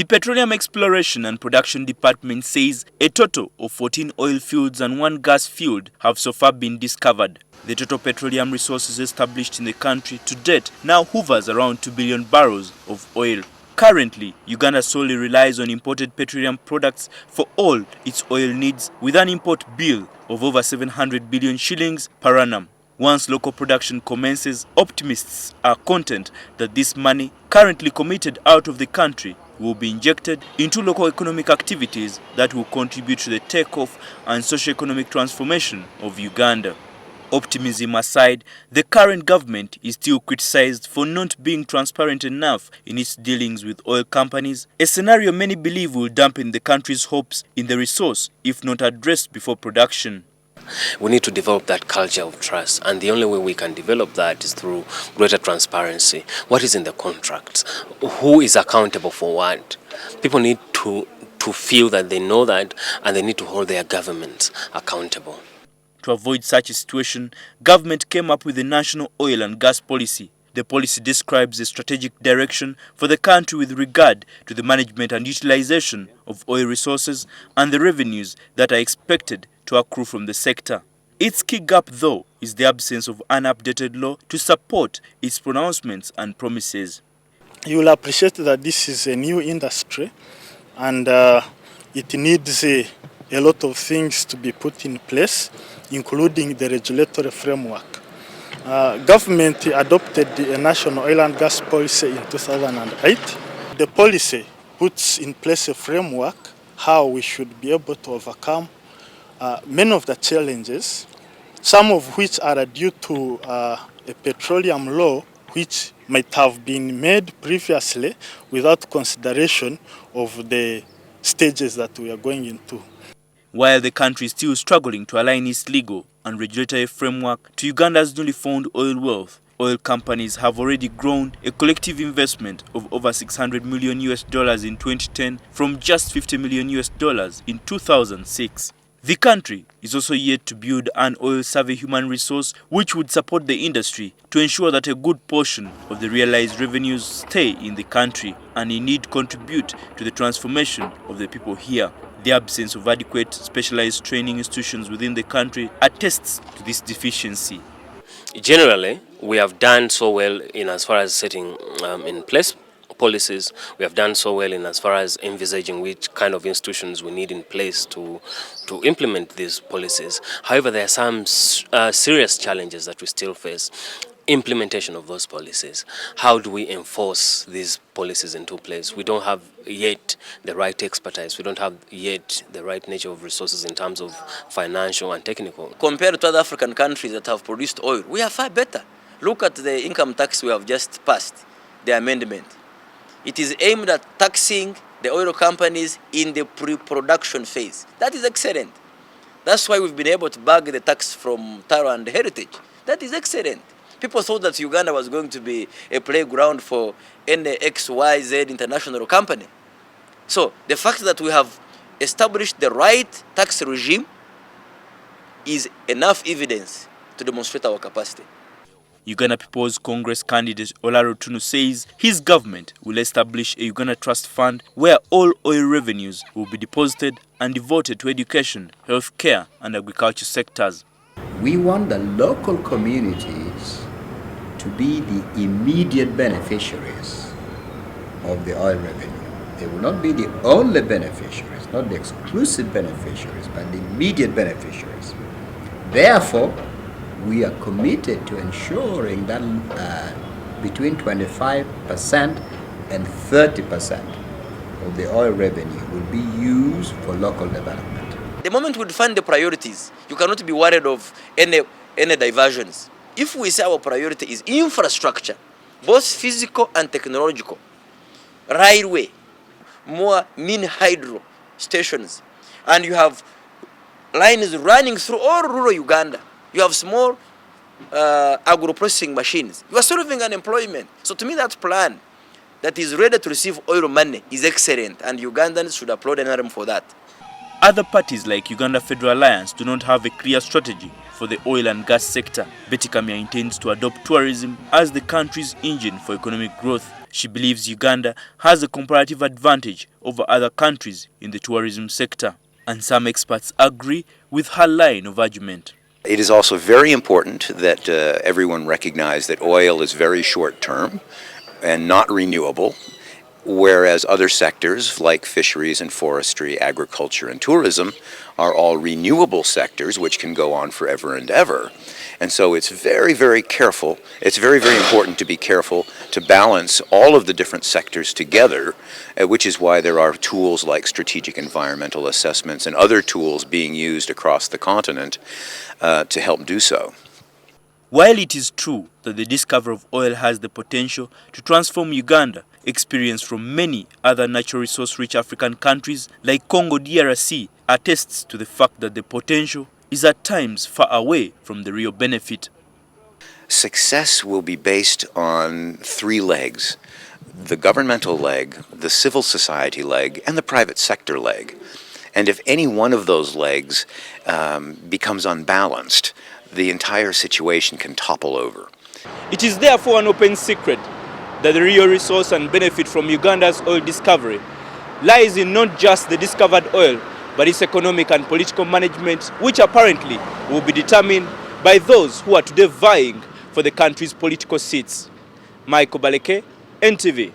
The Petroleum Exploration and Production Department says a total of 14 oil fields and 1 gas field have so far been discovered. The total petroleum resources established in the country to date now hovers around 2 billion barrels of oil. Currently, Uganda solely relies on imported petroleum products for all its oil needs, with an import bill of over 700 billion shillings per annum. Once local production commences, optimists are content that this money currently committed out of the country will be injected into local economic activities that will contribute to the takeoff and socio-economic transformation of Uganda. Optimism aside, the current government is still criticized for not being transparent enough in its dealings with oil companies, a scenario many believe will dampen the country's hopes in the resource if not addressed before production. We need to develop that culture of trust, and the only way we can develop that is through greater transparency. What is in the contracts? Who is accountable for what? People need to feel that they know that, and they need to hold their governments accountable. To avoid such a situation, government came up with the National Oil and Gas Policy. The policy describes a strategic direction for the country with regard to the management and utilization of oil resources and the revenues that are expected to accrue from the sector. Its key gap, though, is the absence of an updated law to support its pronouncements and promises. You will appreciate that this is a new industry, and it needs a lot of things to be put in place, including the regulatory framework. Government adopted a national oil and gas policy in 2008. The policy puts in place a framework how we should be able to overcome many of the challenges, some of which are due to a petroleum law which might have been made previously without consideration of the stages that we are going into. While the country is still struggling to align its legal and regulatory framework to Uganda's newly found oil wealth, oil companies have already grown a collective investment of over $600 million in 2010 from just $50 million in 2006. The country is also yet to build an oil survey human resource which would support the industry to ensure that a good portion of the realized revenues stay in the country and indeed contribute to the transformation of the people here. The absence of adequate specialized training institutions within the country attests to this deficiency. Generally, we have done so well in as far as setting in place policies. We have done so well in as far as envisaging which kind of institutions we need in place to implement these policies. However, there are some serious challenges that we still face. Implementation of those policies. How do we enforce these policies into place? We don't have yet the right expertise. We don't have yet the right nature of resources in terms of financial and technical. Compared to other African countries that have produced oil, we are far better. Look at the income tax we have just passed, the amendment. It is aimed at taxing the oil companies in the pre-production phase. That is excellent. That's why we've been able to bag the tax from Taro and Heritage. That is excellent. People thought that Uganda was going to be a playground for any XYZ international company. So the fact that we have established the right tax regime is enough evidence to demonstrate our capacity. Uganda People's Congress candidate Olaro Tunu says his government will establish a Uganda Trust Fund where all oil revenues will be deposited and devoted to education, healthcare and agriculture sectors. We want the local communities to be the immediate beneficiaries of the oil revenue. They will not be the only beneficiaries, not the exclusive beneficiaries, but the immediate beneficiaries. Therefore, we are committed to ensuring that between 25% and 30% of the oil revenue will be used for local development. The moment we define the priorities, you cannot be worried of any diversions. If we say our priority is infrastructure, both physical and technological, railway, more mini hydro stations, and you have lines running through all rural Uganda. You have small agro-processing machines. You are solving unemployment. So to me, that plan that is ready to receive oil money is excellent, and Ugandans should applaud NRM for that. Other parties like Uganda Federal Alliance do not have a clear strategy for the oil and gas sector. Betty Kamya intends to adopt tourism as the country's engine for economic growth. She believes Uganda has a comparative advantage over other countries in the tourism sector. And some experts agree with her line of argument. It is also very important that everyone recognize that oil is very short term and not renewable, whereas other sectors like fisheries and forestry, agriculture and tourism are all renewable sectors which can go on forever and ever. And so it's very, very careful. It's very, very important to be careful to balance all of the different sectors together, which is why there are tools like strategic environmental assessments and other tools being used across the continent to help do so. While it is true that the discovery of oil has the potential to transform Uganda, experience from many other natural resource-rich African countries like Congo DRC attests to the fact that the potential is at times far away from the real benefit. Success will be based on three legs: the governmental leg, the civil society leg, and the private sector leg. And if any one of those legs becomes unbalanced, the entire situation can topple over. It is therefore an open secret that the real resource and benefit from Uganda's oil discovery lies in not just the discovered oil, but its economic and political management, which apparently will be determined by those who are today vying for the country's political seats. Michael Baleke, NTV.